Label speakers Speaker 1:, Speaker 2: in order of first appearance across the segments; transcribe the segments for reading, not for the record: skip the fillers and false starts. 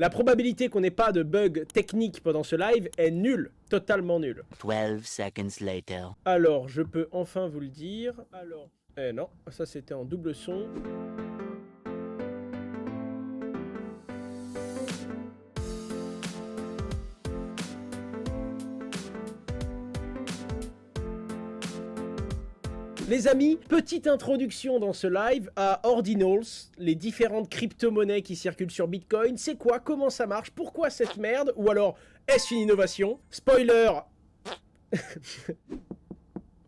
Speaker 1: La probabilité qu'on n'ait pas de bug technique pendant ce live est nulle, totalement nulle.
Speaker 2: 12 seconds later.
Speaker 1: Alors, je peux enfin vous le dire. Alors, non, ça c'était en double son. Les amis, petite introduction dans ce live à Ordinals, les différentes crypto-monnaies qui circulent sur Bitcoin. C'est quoi? Comment ça marche? Pourquoi cette merde? Ou alors, est-ce une innovation? Spoiler.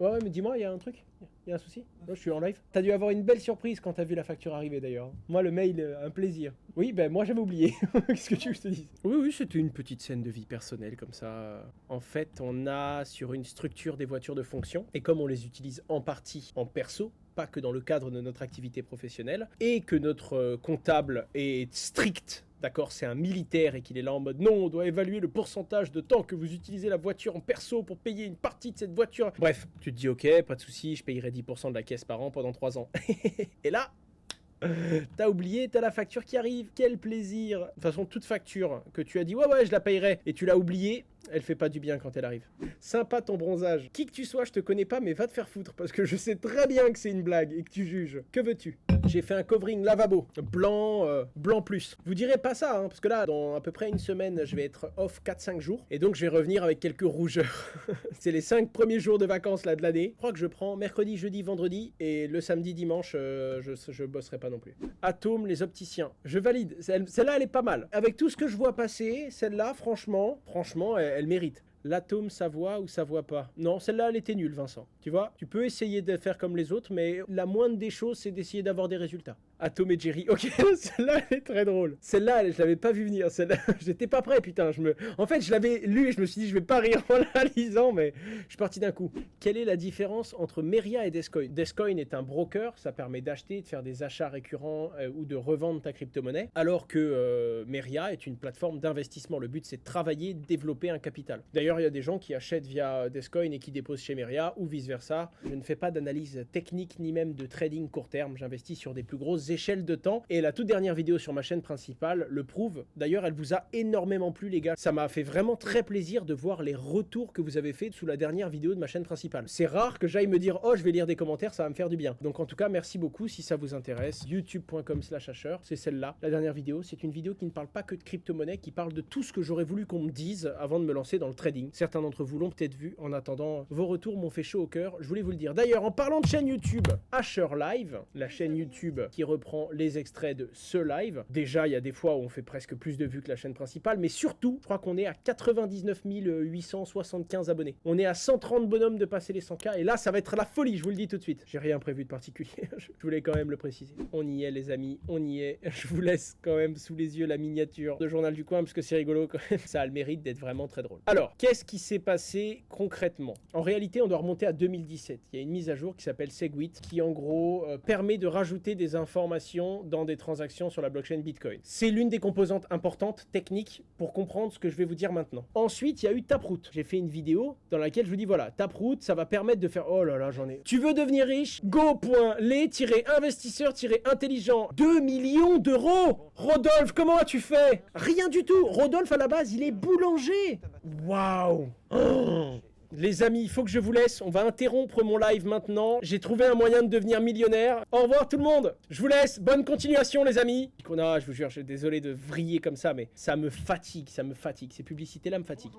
Speaker 1: Ouais, mais dis-moi, il y a un truc? Il y a un souci? Moi, je suis en live. T'as dû avoir une belle surprise quand t'as vu la facture arriver d'ailleurs. Moi, le mail, un plaisir. Oui, ben moi j'avais oublié. Qu'est-ce que tu veux que je te dise? Oui, c'était une petite scène de vie personnelle comme ça. En fait, on a sur une structure des voitures de fonction, et comme on les utilise en partie en perso, pas que dans le cadre de notre activité professionnelle, et que notre comptable est strict, d'accord, c'est un militaire et qu'il est là en mode non, on doit évaluer le pourcentage de temps que vous utilisez la voiture en perso pour payer une partie de cette voiture. Bref, tu te dis ok, pas de souci, je payerai 10% de la caisse par an pendant 3 ans. Et là, t'as oublié, t'as la facture qui arrive, quel plaisir. De toute façon, toute facture que tu as dit ouais, je la payerai, et tu l'as oubliée, elle fait pas du bien quand elle arrive. Sympa ton bronzage. Qui que tu sois, je te connais pas, mais va te faire foutre, parce que je sais très bien que c'est une blague et que tu juges. Que veux-tu? J'ai fait un covering lavabo, blanc, blanc plus. Vous direz pas ça, hein, parce que là, dans à peu près une semaine, je vais être off 4-5 jours, et donc je vais revenir avec quelques rougeurs. C'est les 5 premiers jours de vacances là de l'année. Je crois que je prends mercredi, jeudi, vendredi, et le samedi, dimanche, je bosserai pas non plus. Atome, les opticiens. Je valide. Celle-là, elle est pas mal. Avec tout ce que je vois passer, celle-là, franchement, elle mérite. L'atome, ça voit ou ça voit pas? Non, celle-là, elle était nulle, Vincent. Tu vois? Tu peux essayer de faire comme les autres, mais la moindre des choses, c'est d'essayer d'avoir des résultats. Atome et Jerry. Ok, celle-là, elle est très drôle. Celle-là, je l'avais pas vu venir. Celle-là, j'étais pas prêt, putain. En fait, je l'avais lu et je me suis dit, je vais pas rire en la lisant, mais je suis parti d'un coup. Quelle est la différence entre Meria et Descoin? Descoin est un broker, ça permet d'acheter, de faire des achats récurrents ou de revendre ta crypto-monnaie, alors que Meria est une plateforme d'investissement. Le but, c'est de travailler, de développer un capital. D'ailleurs, il y a des gens qui achètent via Descoin et qui déposent chez Meria ou vice-versa. Je ne fais pas d'analyse technique ni même de trading court terme. J'investis sur des plus grosses échelles de temps et la toute dernière vidéo sur ma chaîne principale le prouve. D'ailleurs, elle vous a énormément plu, les gars. Ça m'a fait vraiment très plaisir de voir les retours que vous avez fait sous la dernière vidéo de ma chaîne principale. C'est rare que j'aille me dire « Oh, je vais lire des commentaires, ça va me faire du bien ». Donc en tout cas, merci beaucoup si ça vous intéresse. youtube.com/hacheur, c'est celle-là. La dernière vidéo, c'est une vidéo qui ne parle pas que de crypto-monnaie, qui parle de tout ce que j'aurais voulu qu'on me dise avant de me lancer dans le trading. Certains d'entre vous l'ont peut-être vu. En attendant, vos retours m'ont fait chaud au cœur. Je voulais vous le dire. D'ailleurs, en parlant de chaîne YouTube, Hacheur Live, la chaîne YouTube qui reprend les extraits de ce live. Déjà, il y a des fois où on fait presque plus de vues que la chaîne principale, mais surtout, je crois qu'on est à 99 875 abonnés. On est à 130 bonhommes de passer les 100K, et là, ça va être la folie, je vous le dis tout de suite. J'ai rien prévu de particulier, je voulais quand même le préciser. On y est, les amis, on y est. Je vous laisse quand même sous les yeux la miniature de Journal du Coin, parce que c'est rigolo quand même. Ça a le mérite d'être vraiment très drôle. Alors, qu'est-ce qui s'est passé concrètement? En réalité, on doit remonter à 2017. Il y a une mise à jour qui s'appelle Segwit, qui en gros permet de rajouter des informations dans des transactions sur la blockchain Bitcoin. C'est l'une des composantes importantes, techniques, pour comprendre ce que je vais vous dire maintenant. Ensuite, il y a eu Taproot. J'ai fait une vidéo dans laquelle je vous dis voilà, Taproot, ça va permettre de faire... Oh là là, j'en ai... Tu veux devenir riche? Go.les-investisseurs-intelligents. 2 millions d'euros! Rodolphe, comment as-tu fait? Rien du tout. Rodolphe, à la base, il est boulanger. Waouh! Oh. Les amis, il faut que je vous laisse. On va interrompre mon live maintenant. J'ai trouvé un moyen de devenir millionnaire. Au revoir tout le monde. Je vous laisse. Bonne continuation, les amis. Je vous jure, je suis désolé de vriller comme ça, mais ça me fatigue, ça me fatigue. Ces publicités-là me fatiguent.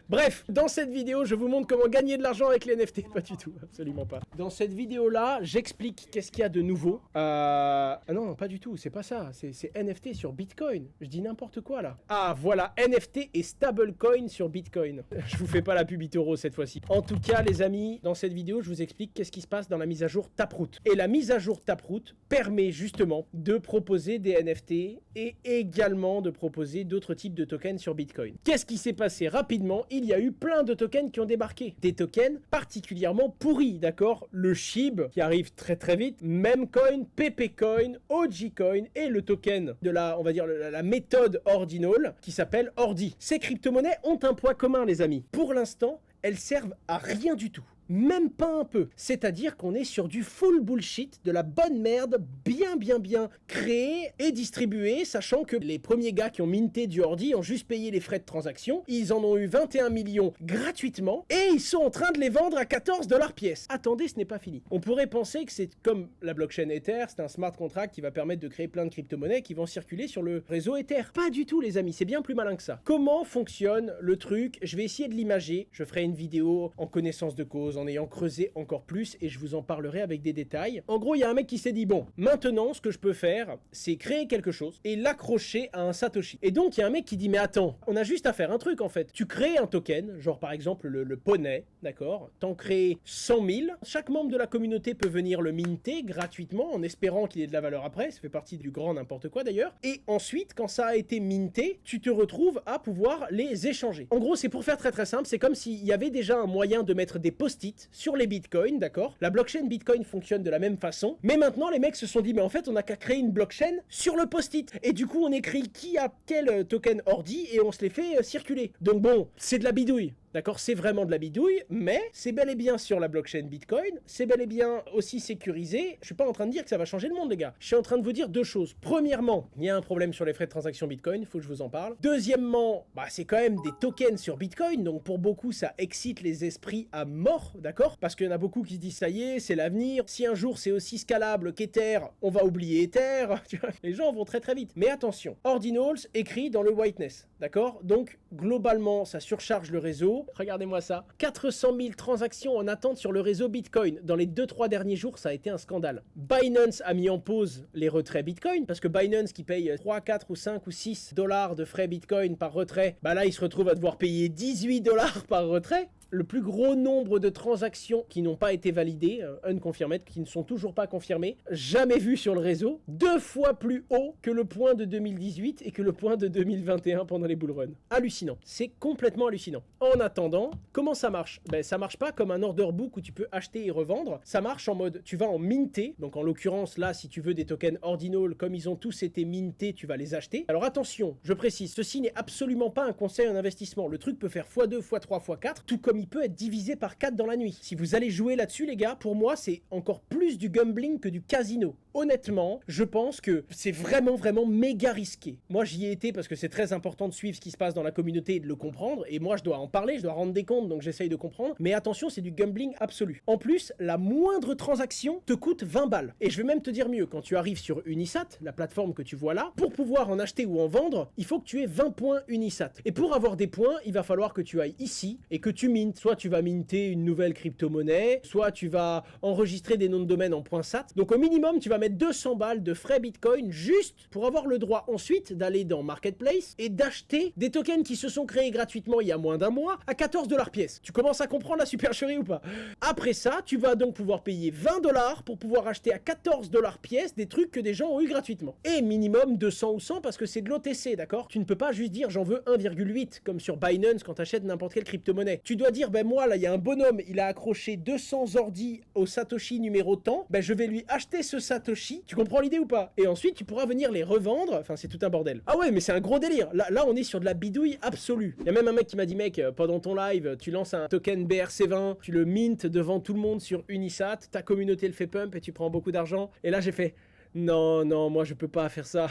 Speaker 1: Bref, dans cette vidéo, je vous montre comment gagner de l'argent avec les NFT. Pas du tout, absolument pas. Dans cette vidéo-là, j'explique qu'est-ce qu'il y a de nouveau. Ah non, pas du tout, c'est pas ça. C'est NFT sur Bitcoin. Je dis n'importe quoi, là. Ah, voilà, NFT et stablecoin sur Bitcoin. Je vous fais pas la pub eToro cette fois-ci. En tout cas, les amis, dans cette vidéo, je vous explique qu'est-ce qui se passe dans la mise à jour Taproot. Et la mise à jour Taproot permet justement de proposer des NFT et également de proposer d'autres types de tokens sur Bitcoin. Qu'est-ce qui s'est passé rapidement? Il y a eu plein de tokens qui ont débarqué. Des tokens particulièrement pourris, d'accord? Le SHIB qui arrive très très vite, Memecoin, PPCoin, OGCoin et le token de on va dire la méthode Ordinal qui s'appelle Ordi. Ces crypto-monnaies ont un point commun, les amis. Pour l'instant, elles servent à rien du tout. Même pas un peu. C'est-à-dire qu'on est sur du full bullshit, de la bonne merde, bien créée et distribuée, sachant que les premiers gars qui ont minté du ordi ont juste payé les frais de transaction, ils en ont eu 21 millions gratuitement, et ils sont en train de les vendre à 14 $ pièce. Attendez, ce n'est pas fini. On pourrait penser que c'est comme la blockchain Ether, c'est un smart contract qui va permettre de créer plein de crypto-monnaies qui vont circuler sur le réseau Ether. Pas du tout les amis, c'est bien plus malin que ça. Comment fonctionne le truc? Je vais essayer de l'imager, je ferai une vidéo en connaissance de cause, en ayant creusé encore plus, et je vous en parlerai avec des détails. En gros, il y a un mec qui s'est dit, bon, maintenant, ce que je peux faire, c'est créer quelque chose et l'accrocher à un Satoshi. Et donc, il y a un mec qui dit, mais attends, on a juste à faire un truc en fait. Tu crées un token, genre par exemple le poney, d'accord? T'en crées 100 000. Chaque membre de la communauté peut venir le minter gratuitement en espérant qu'il ait de la valeur après. Ça fait partie du grand n'importe quoi d'ailleurs. Et ensuite, quand ça a été minté, tu te retrouves à pouvoir les échanger. En gros, c'est pour faire très simple. C'est comme s'il y avait déjà un moyen de mettre des post-it sur les bitcoins, d'accord? La blockchain Bitcoin fonctionne de la même façon. Mais maintenant, les mecs se sont dit, mais en fait, on n'a qu'à créer une blockchain sur le post-it. Et du coup, on écrit qui a quel token ordi et on se les fait circuler. Donc bon, c'est de la bidouille. D'accord, c'est vraiment de la bidouille, mais c'est bel et bien sur la blockchain Bitcoin, c'est bel et bien aussi sécurisé. Je suis pas en train de dire que ça va changer le monde, les gars. Je suis en train de vous dire deux choses. Premièrement, il y a un problème sur les frais de transaction Bitcoin, il faut que je vous en parle. Deuxièmement, c'est quand même des tokens sur Bitcoin, donc pour beaucoup, ça excite les esprits à mort, d'accord? Parce qu'il y en a beaucoup qui se disent, ça y est, c'est l'avenir. Si un jour c'est aussi scalable qu'Ether, on va oublier Ether. Tu vois, les gens vont très vite. Mais attention, Ordinals écrit dans le whiteness, d'accord? Donc, globalement, ça surcharge le réseau. Regardez-moi ça. 400 000 transactions en attente sur le réseau Bitcoin. Dans les 2-3 derniers jours, ça a été un scandale. Binance a mis en pause les retraits Bitcoin parce que Binance qui paye 3, 4 ou 5 ou 6 $ de frais Bitcoin par retrait, là, il se retrouve à devoir payer 18 $ par retrait. Le plus gros nombre de transactions qui n'ont pas été validées, unconfirmed, qui ne sont toujours pas confirmées, jamais vues sur le réseau, 2 fois plus haut que le point de 2018 et que le point de 2021 pendant les bull runs. Hallucinant. C'est complètement hallucinant. En attendant, comment ça marche? Ça marche pas comme un order book où tu peux acheter et revendre. Ça marche en mode, tu vas en minter. Donc en l'occurrence, là, si tu veux des tokens ordinal, comme ils ont tous été mintés, tu vas les acheter. Alors attention, je précise, ceci n'est absolument pas un conseil en investissement. Le truc peut faire x2, x3, x4, tout comme il peut être divisé par 4 dans la nuit. Si vous allez jouer là-dessus, les gars, pour moi, c'est encore plus du gambling que du casino. Honnêtement, je pense que c'est vraiment méga risqué. Moi, j'y ai été parce que c'est très important de suivre ce qui se passe dans la communauté et de le comprendre. Et moi, je dois en parler, je dois rendre des comptes, donc j'essaye de comprendre. Mais attention, c'est du gambling absolu. En plus, la moindre transaction te coûte 20 balles. Et je vais même te dire mieux, quand tu arrives sur Unisat, la plateforme que tu vois là, pour pouvoir en acheter ou en vendre, il faut que tu aies 20 points Unisat. Et pour avoir des points, il va falloir que tu ailles ici et que tu mintes. Soit tu vas minter une nouvelle crypto-monnaie, soit tu vas enregistrer des noms de domaine en .sat. Donc au minimum, tu vas mettre 200 balles de frais Bitcoin juste pour avoir le droit ensuite d'aller dans Marketplace et d'acheter des tokens qui se sont créés gratuitement il y a moins d'un mois à 14 $ pièce. Tu commences à comprendre la supercherie ou pas? Après ça, tu vas donc pouvoir payer 20 $ pour pouvoir acheter à 14 $ pièce des trucs que des gens ont eu gratuitement. Et minimum 200 ou 100 parce que c'est de l'OTC, d'accord? Tu ne peux pas juste dire j'en veux 1,8 comme sur Binance quand tu achètes n'importe quelle crypto-monnaie. Tu dois dire moi là il y a un bonhomme, il a accroché 200 ordis au Satoshi numéro tant, je vais lui acheter ce Satoshi. Tu comprends l'idée ou pas? Et ensuite tu pourras venir les revendre. Enfin c'est tout un bordel. Ah ouais mais c'est un gros délire. Là on est sur de la bidouille absolue. Il y a même un mec qui m'a dit mec pendant ton live tu lances un token BRC20, tu le mint devant tout le monde sur Unisat, ta communauté le fait pump et tu prends beaucoup d'argent. Et là j'ai fait non, moi je peux pas faire ça.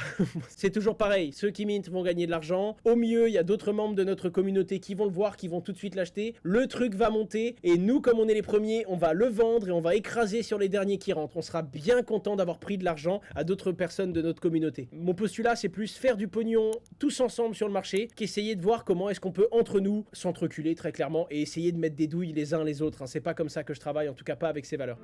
Speaker 1: C'est toujours pareil, ceux qui mintent vont gagner de l'argent. Au mieux, il y a d'autres membres de notre communauté qui vont le voir, qui vont tout de suite l'acheter. Le truc va monter et nous, comme on est les premiers, on va le vendre et on va écraser sur les derniers qui rentrent. On sera bien content d'avoir pris de l'argent à d'autres personnes de notre communauté. Mon postulat, c'est plus faire du pognon tous ensemble sur le marché qu'essayer de voir comment est-ce qu'on peut entre nous s'entreculer très clairement et essayer de mettre des douilles les uns les autres. C'est pas comme ça que je travaille, en tout cas pas avec ces valeurs.